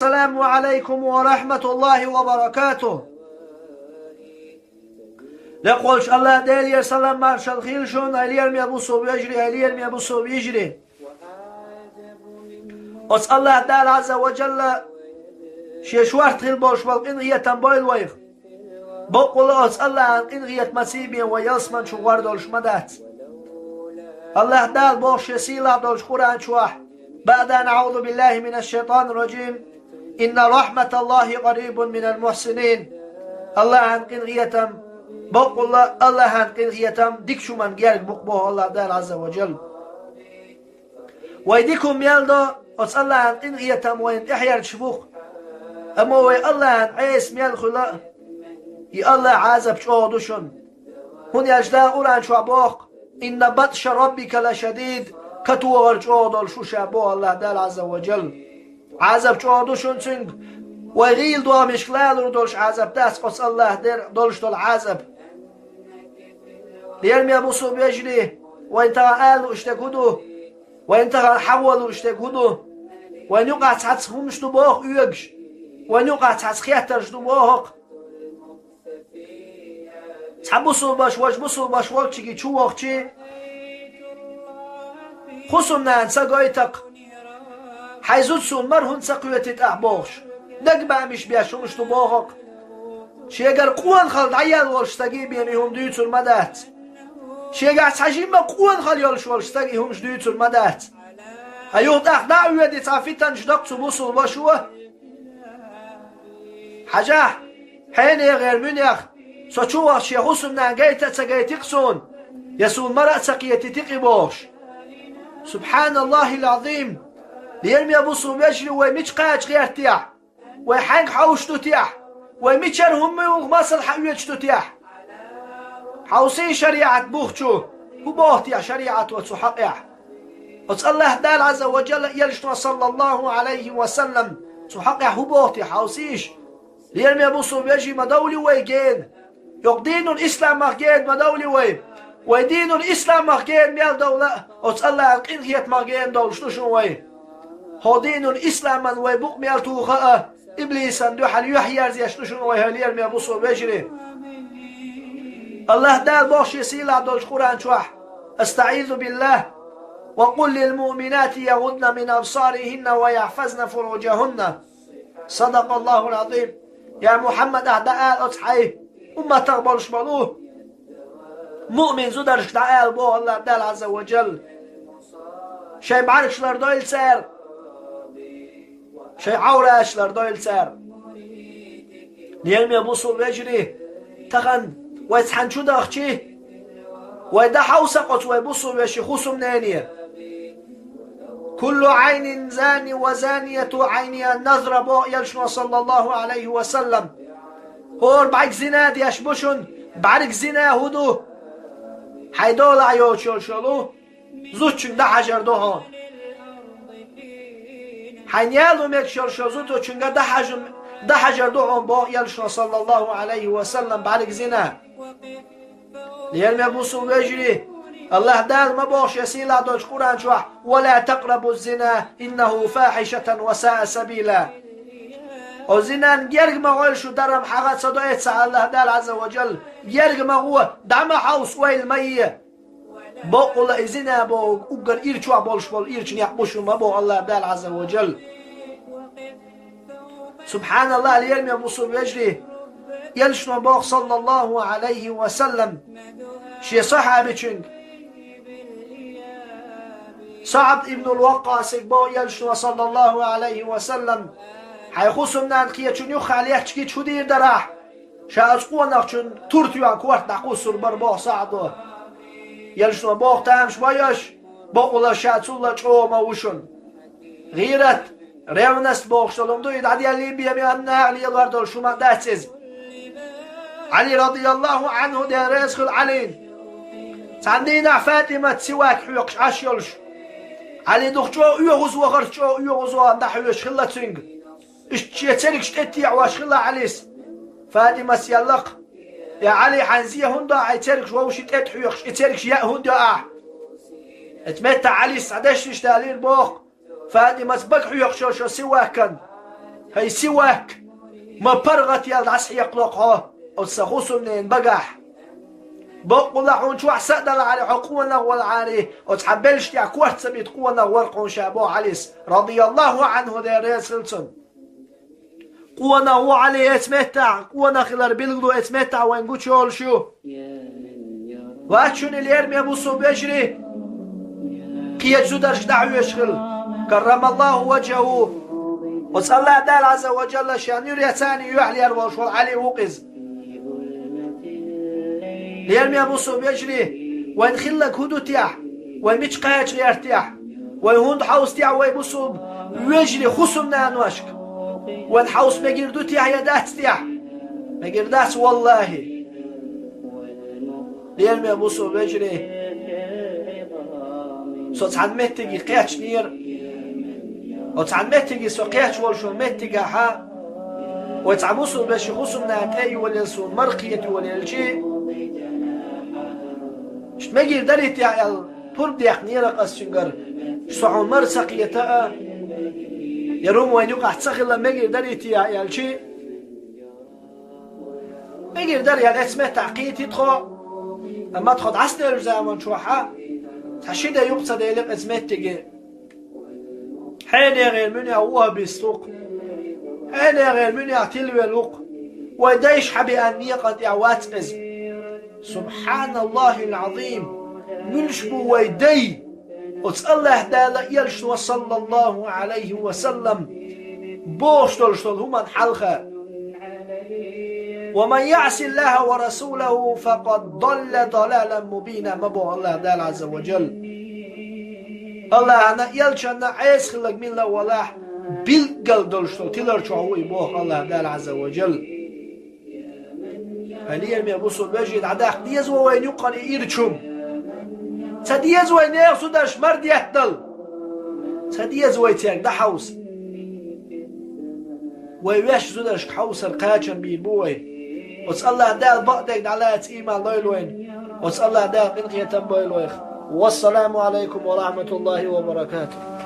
السلام عليكم ورحمة الله وبركاته. لقولش الله دير سلام مارشال خيلشون هلير ميبوسو بيجري هلير ميبوسو بيجري أس الله دار عز وجل شيشوارت خيل بوش والقنغية تنبويل ويخ بقول أس الله عن قنغية مسيبين ويلسمن شوار دولش مدات الله دار بوش يسيلا دولش قرآن شواح بعد أن أعوذ بالله من الشيطان الرجيم إن رحمة الله قريب من المحسنين. الله عن قنغيتم بقول الله عن قنغيتم ديك شو من جارك بقبوه الله دار عز وجل ويديكم يلدو أس الله عن قنغيتم وين إحيار شبوخ أما وي الله عن عيس ميال خلا يا الله عازب شعودشن هون يجدا قرآن شعبوخ إن بطش ربك لشديد كتوغر شعودل شو شعبوه الله دار عز وجل عذاب شعودشن سنگ وغيل دوا مشكلال رو دولش عذاب تاس قص الله در دولش دول عذاب ليرمي أبوسو بيجري وإن تغال اشتكودو وإن تغال حولو اشتكودو وإن يقع تحت خمش دبوخ يوغش وإن يقع تحت خياترش دبوخ تحبوسو باش واجبوسو باش وقتشي چو وقتشي خصم نان ساقايتك حيزود سون مرهن سقويتت أحبوش نقبع مش بيشونش تبوغك شيقر قوان خالد عيال والشتاقي بيميهم ديوتو المدات شيقر تحجيم قوان خال يالش والشتاقي همش ديوتو المدات هيوت أخدع ويدي تعفيتان جدق تبوصل باشوه حجاح حيني غير منيخ سوچوه شيخوسم نانجايتا تساقيتكسون يسون مرأة سقيتي تقبوش سبحان الله العظيم ليرمي أبوسو بيجري ويميش قاج غير تيح ويحنق حوشتو تيح ويميشر همي وغماصل حويجتو تيح حوسي شريعة بوخشو وبوه تيح شريعة وتحقيح وص الله دال عز وجل يلشنا صلى الله عليه وسلم تحقيح وبوه تيح حوسيش ليرمي أبوسو بيجري مدولي ويجين يقدين الإسلام مغين مدولي ويدين الإسلام مغين ميال دولة وص الله القنغية مغين دولشتو شنوي هادين الإسلام ويبق ميالتو خاء إبليسا دو حال يحيار زيشتشون ويهالير ميابوسو بيجري الله دال باش يسيل عبدالش قرآن شوح استعيذ بالله وقل للمؤمنات يغضن من أبصارهن ويحفظن فروجهن صدق الله العظيم يا محمد أهداء أصحي أمة تقبلش بلوه مؤمن زدرش دعال بو الله دال عز وجل شيء بعرفش لردويل سير شيء عوراشlar doyilsar نيرمي بوصل بيجري تغن ويتحنشو داخشي ويدا حوسقت ويبوصل بيشي خصم نانية كل عين زاني وزانية عيني النظر بو يلشنا صلى الله عليه وسلم هور بعك زنا ديشبشن بعرك زنا هدو حيدول عيوش يلشلو زوتشن دا حجر دوهان حنيالو مكشر شزوتو چونگا ده حجر دوهم با يلشنا صلى الله عليه وسلم بعد زنا ليرمي أبوسو بيجري الله دال ما باش يسيلا دوش قرآن شوح ولا تقربوا الزنا إنه فاحشة وساء سبيلا وزنا يرق ما غيرشو درم حغات صدو يتسع الله دال عز وجل يرق ما هو دعم حوس ويل مية بقول إزنا بو أجر إيرشوا بالش بال إيرش نيحبوشوا ما بو الله دال عز وجل سبحان الله ليرمي أبوسو بيجري يلشنا باق صلى الله عليه وسلم شي صحابي چنگ صعب ابن الوقاص با يلشنا صلى الله عليه وسلم حيخوصم نانقية چون يخ عليه چكي چو دير درح شاز قوانق چون تورتيوان كوارت نقوصر برباه سعده يلشنا باق تامش بايش باقولا شاتولا چوما وشن غيرت ريونست باق شلوم دويد عدي اللي بيامي أنه علي الوردل شما داتسز علي رضي الله عنه دي رزخل علين تاندينا فاطمة سواك حيوكش عشيولش علي دخشو يغزو غرشو يغزو اندحيوش خلا تنگ اشتيترك شتتيع واش خلا عليس فاطمة سيالق يا علي حنزيه هندا عيترك شووش تتحيوكش اترك يا هندا اتمتع علي سعدش تشتالين بوخ فاطمة بقحو يخشو سواكن هي سواك ما برغت يا العسح يقلقها وتسخوص منين بقاح بقول حون شو حسد على حقوقنا والعاري وتحبلش يا كوارت سبيت قونا ورقون شابو عليس رضي الله عنه ذا رسلتن قونا هو عليه اتمتع قونا خلال بلغدو اتمتع وين شول شو واتشون اللي يرمي ابو صوب يجري قيت زودرش دعو يشغل كرم الله وجهه وصلى الله دال عز وجل شان يريتاني يحلي الوش والعلي وقز ليرمي ابو صوب يجري وين خلك هدو تيح وين مش قايت يرتيح وين هند حوس تيح وين بصوب يجري خصمنا نوشك وين حوس مجردو تيح يدات تيح مجردات والله ليرمي ابو صوب يجري صوت عن متجي قياتش نير وتعن متجي سو قياتش والشو متجي ها وتعموسو باش يخصمنا تاي ولا سو مرقية ولا الشيء شت مجير داريت يا البرد يحنيرا قاسشنجر صحون مرسقية يروم وين يقع تسخل لما مجير داريت يا الشيء مجير داري يا اسمه تعقيد يدخل اما تخد عسل زمان شوحة تحشيدا يقصد إليك أزمتك حين يغير مني هو بيستوق حين يغير مني أعتلوي لوق ويديش حبي أني قد يعوات أزم سبحان الله العظيم ملشبو ويدي وتسأل الله دالا يلشتو صلى الله عليه وسلم بوشتل هما الحلقة ومن يعصي الله ورسوله فقد ضل ضلالا مبينا مبو الله دال عز وجل الله أنا يلشنا عيس خلق من الله ولا بالقل دلشتو تلر شعوي بوه الله دال عز وجل هليا مي أبو صل بجيد عداق ديز وين يقن إيرتشم تديز وين يقصدش مرد يحدل تديز وين تيك ده حوس ويواش زودش حوس القاچن بيبوي وتسأل الله دال بقدك على إيمان لوين وتسأل الله دال من قيتم بويلويخ والسلام عليكم ورحمة الله وبركاته.